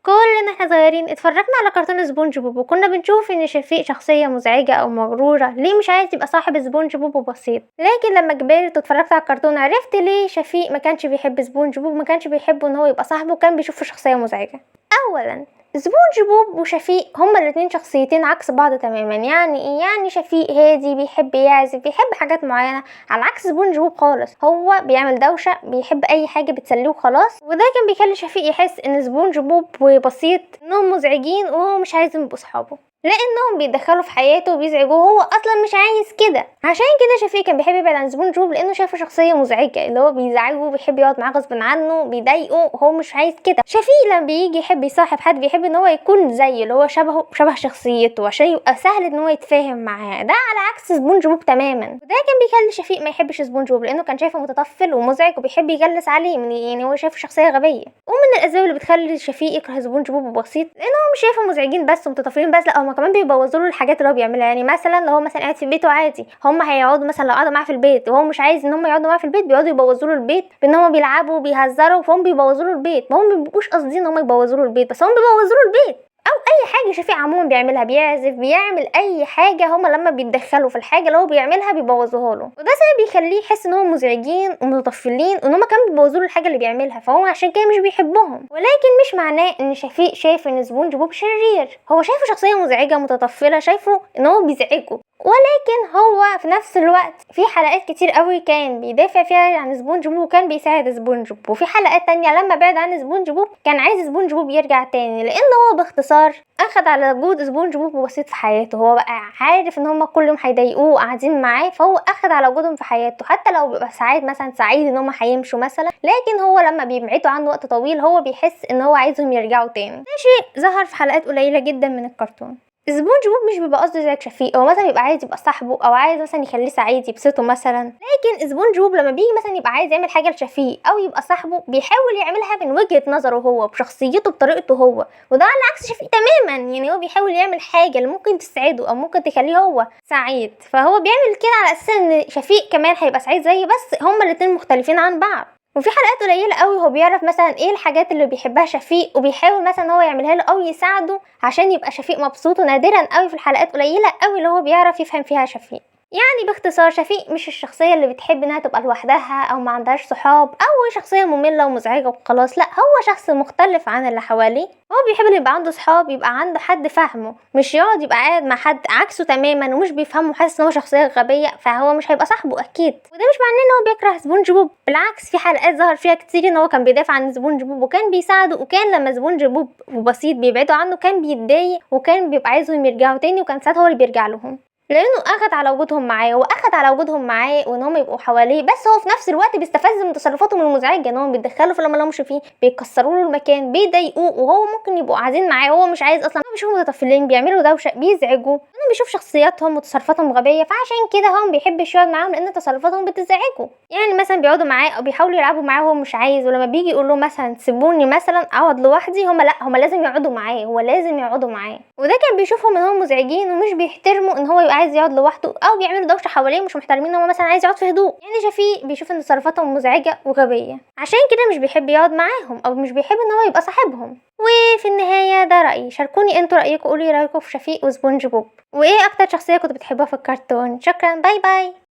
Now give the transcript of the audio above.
كلنا احنا صغيرين اتفرجنا على كرتون سبونج بوب، وكنا بنشوف ان شفيق شخصية مزعجة او مغرورة، ليه مش عايز يبقى صاحب سبونج بوب وبسيط. لكن لما كبرت واتفرجت على الكرتون عرفت ليه شفيق ما كانش بيحب سبونج بوب، ما كانش بيحبه ان هو يبقى صاحبه، وكان بيشوفه شخصية مزعجة. اولا سبونج بوب وشفيق هما الاتنين شخصيتين عكس بعض تماما. يعني ايه؟ يعني شفيق هادي، بيحب يعزف، بيحب حاجات معينة، على عكس سبونج بوب خالص. هو بيعمل دوشة، بيحب اي حاجة بتسليه وخلاص. وده كان بيخلي شفيق يحس ان سبونج بوب وبسيط انهم مزعجين، وهو مش عايزهم يبقوا صحابه، لانهم بيدخلوا في حياته وبيزعجوه، هو اصلا مش عايز كده. عشان كده شفيق كان بيحب يبعد عن سبونج بوب، لانه شايفه شخصيه مزعجه، اللي هو بيزعجه، بيحب يقعد معاه غصب عنه، بيضايقه، هو مش عايز كده. شفيق لما بيجي يحب يصاحب حد بيحب ان هو يكون زيه، اللي هو شبه شخصيته، عشان يبقى سهل ان هو يتفاهم معاه. ده على عكس سبونج بوب تماما. وده كان بيخلي شفيق ما يحبش سبونج بوب، لانه كان شايفه متطفل ومزعج وبيحب يجلس عليه، يعني هو شايفه شخصيه غبيه. ومن الاسباب اللي بتخلي شفيق يكره سبونج بوب وبسيط، لانه مش شايفه مزعجين بس ومتطفلين بس، لا هما كمان بيبوظوا له الحاجات اللي هو بيعملها. يعني مثلا لو هو مثلا قاعد في بيته عادي، هما هيقعدوا مثلا لو قعدوا معاه في البيت وهو مش عايز ان هما يقعدوا معاه في البيت، بيقعدوا يبوظوا له البيت بان هما بيلعبوا وبيهزروا، فهم بيبوظوا له البيت. ما هم بيبقوش قاصدين ان هما يبوظوا له البيت، بس هم بيبوظوا له البيت. او اي حاجه شفيق عموما بيعملها، بيعزف، بيعمل اي حاجه، هما لما بيتدخلوا في الحاجه اللي هو بيعملها بيبوظوها له. وده سبب بيخليه يحس ان هم مزعجين ومتطفلين، وان هما كانوا بيبوظوا له الحاجه اللي بيعملها، فهو عشان كده مش بيحبهم. ولكن مش معناه ان شفيق شايف ان سبونج بوب شرير، هو شايفه شخصيه مزعجه متطفله، شايفه ان هو بيزعجه. ولكن هو في نفس الوقت في حلقات كتير قوي كان بيدافع فيها عن سبونج بوب وكان بيساعد سبونج بوب، وفي حلقات تانية لما بعد عن سبونج بوب كان عايز سبونج بوب يرجع تاني، لان هو باختصار اخد على وجود سبونج بوب وبسيط في حياته. هو بقى عارف ان هما كل يوم هيضايقوه وقاعدين معاه، فهو اخد على وجودهم في حياته، حتى لو بيبقى ساعات مثلا سعيد ان هما هيمشوا مثلا، لكن هو لما بيبعدوا عنه وقت طويل هو بيحس ان هو عايزهم يرجعوا تاني. ده شيء ظهر في حلقات قليلة جدا من الكرتون. سبونج بوب مش بيبقى قصده زيك شفيق، هو مثلا يبقى عايز يبقى صاحبه، او عايز مثلا يخليه سعيد يبسطه مثلا. لكن سبونج بوب لما بيجي مثلا يبقى عايز يعمل حاجه لشفيق او يبقى صاحبه، بيحاول يعملها من وجهه نظره هو، بشخصيته، بطريقته هو. وده على عكس شفيق تماما. يعني هو بيحاول يعمل حاجه اللي ممكن تسعده او ممكن تخليه هو سعيد، فهو بيعمل كده على اساس ان شفيق كمان هيبقى سعيد زيه، بس هما الاتنين مختلفين عن بعض. وفي حلقات قليله قوي هو بيعرف مثلا ايه الحاجات اللي بيحبها شفيق، وبيحاول مثلا هو يعملها له او يساعده عشان يبقى شفيق مبسوط. ونادرا قوي في الحلقات قليله قوي اللي هو بيعرف يفهم فيها شفيق. يعني باختصار شفيق مش الشخصيه اللي بتحب انها تبقى لوحدها او ما عندهاش صحاب، او شخصيه ممله ومزعجه وخلاص. لا، هو شخص مختلف عن اللي حواليه. هو بيحب ان يبقى عنده صحاب، يبقى عنده حد فاهمه، مش يقعد يبقى قاعد مع حد عكسه تماما ومش بيفهمه، حاسس ان هو شخصيه غبيه، فهو مش هيبقى صاحبه اكيد. وده مش معناه ان هو بيكره سبونج بوب، بالعكس في حلقات ظهر فيها كتير ان هو كان بيدافع عن سبونج بوب وكان بيساعده، وكان لما سبونج بوب وبسيط بيبعدوا عنه كان بيتضايق وكان بيبقى عايزهم يرجعوا تاني، وكان ساعتها هو اللي بيرجع لهم، لانه اخد على وجودهم معاه واخد على وجودهم معاه وان هم يبقوا حواليه. بس هو في نفس الوقت بيستفز من تصرفاتهم المزعجه، ان هم بيتدخلوا في لما لهمش فيه، بيكسروا له المكان، بيضايقوه، وهو ممكن يبقوا قاعدين معاه هو مش عايز اصلا. هم بيشوفوا متطفلين بيعملوا دوشه، بيزعجوا، انه بيشوف شخصياتهم وتصرفاتهم غبيه، فعشان كده هو ما بيحبش يقعد معاهم لان تصرفاتهم بتزعجه. يعني مثلا بيقعدوا معاه او بيحاولوا يلعبوا معاه وهو مش عايز، ولما بيجي يقول له مثلا سيبوني مثلا اقعد لوحدي، هم لا، هم لازم يقعدوا معاه، هو لازم يقعدوا معاه. وده كان بيشوفهم ان هم مزعجين ومش بيحترموا ان هو يبقى عايز يقعد لوحده، او بيعملوا دوشه حواليه مش محترمين ان هو مثلا عايز يقعد في هدوء. يعني شفيق بيشوف ان تصرفاتهم مزعجه وغبيه، عشان كده مش بيحب يقعد معاهم او مش بيحب ان هو يبقى صاحبهم. وفي النهايه ده رايي، شاركوني انتوا رايكم، قولي رايكم في شفيق وسبونج بوب، وايه اكتر شخصيه كنتوا بتحبوها في الكرتون. شكرا، باي باي.